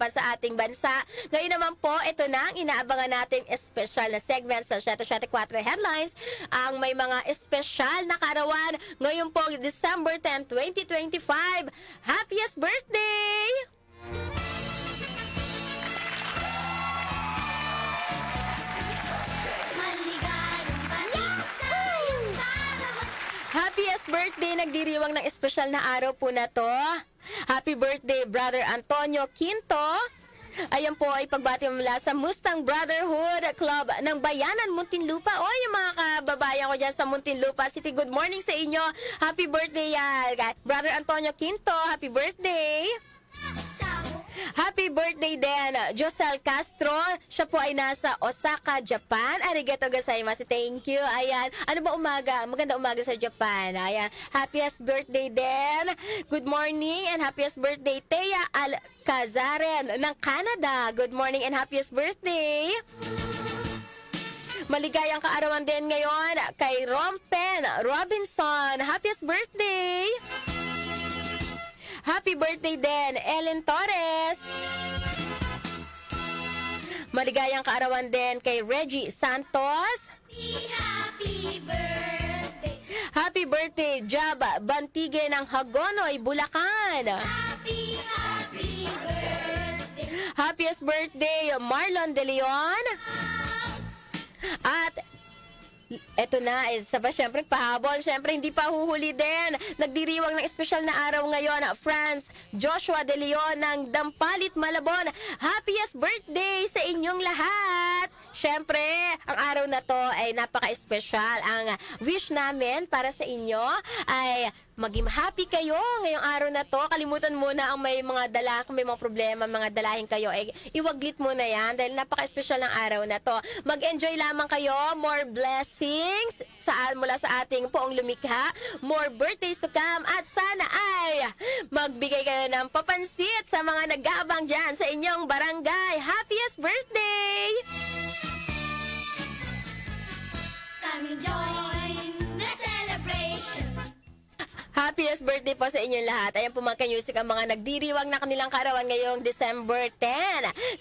kahirapan sa ating bansa. Ngayon naman po, ito na ang inaabangan nating espesyal na segment sa 774 Headlines. Ang may mga espesyal na kaarawan ngayon po, December 10, 2025. Happiest birthday! Happiest birthday, nagdiriwang ng espesyal na araw po na to. Happy birthday, Brother Antonio Quinto. Ayan po ay pagbati mula sa Mustang Brotherhood Club ng Bayanan, Muntinlupa. O, yung mga kababayan ko dyan sa Muntinlupa City, good morning sa inyo. Happy birthday, Brother Antonio Quinto. Happy birthday. Happy birthday din, Josel Castro. Siya po ay nasa Osaka, Japan. Arigato gozaimasu. Thank you. Ayan. Ano ba umaga? Maganda umaga sa Japan. Ayan. Happiest birthday din. Good morning and happiest birthday, Thea Alcazaren ng Canada. Good morning and happiest birthday. Maligayang kaarawan din ngayon kay Rompen Robinson. Happiest birthday. Happy birthday din, Ellen Torres. Maligayang kaarawan din kay Reggie Santos. Happy birthday. Happy birthday, Jab Bantige ng Hagonoy, Bulacan. Happy birthday. Happiest birthday, Marlon De Leon. At eto na, syempre pahabol, syempre hindi pa huhuli din. Nagdiriwang ng espesyal na araw ngayon, Franz Joshua De Leon ng Dampalit, Malabon. Happiest birthday sa inyong lahat! Syempre, ang araw na to ay napaka-espesyal. Ang wish namin para sa inyo ay maging happy kayo ngayong araw na to. Kalimutan muna ang may mga dala, kung may mga problema, mga dalahin kayo, ay iwaglit muna yan dahil napaka-espesyal ng araw na to. Mag-enjoy lamang kayo, more blessings mula sa ating poong lumikha, more birthdays to come, at sana ay magbigay kayo ng papansit sa mga nag-aabang dyan sa inyong barangay. Happiest birthday! Come join the celebration. Happiest birthday po sa inyong lahat. Ayan po mga ka-music ang mga nagdiriwang na kanilang kaarawan ngayong December 10.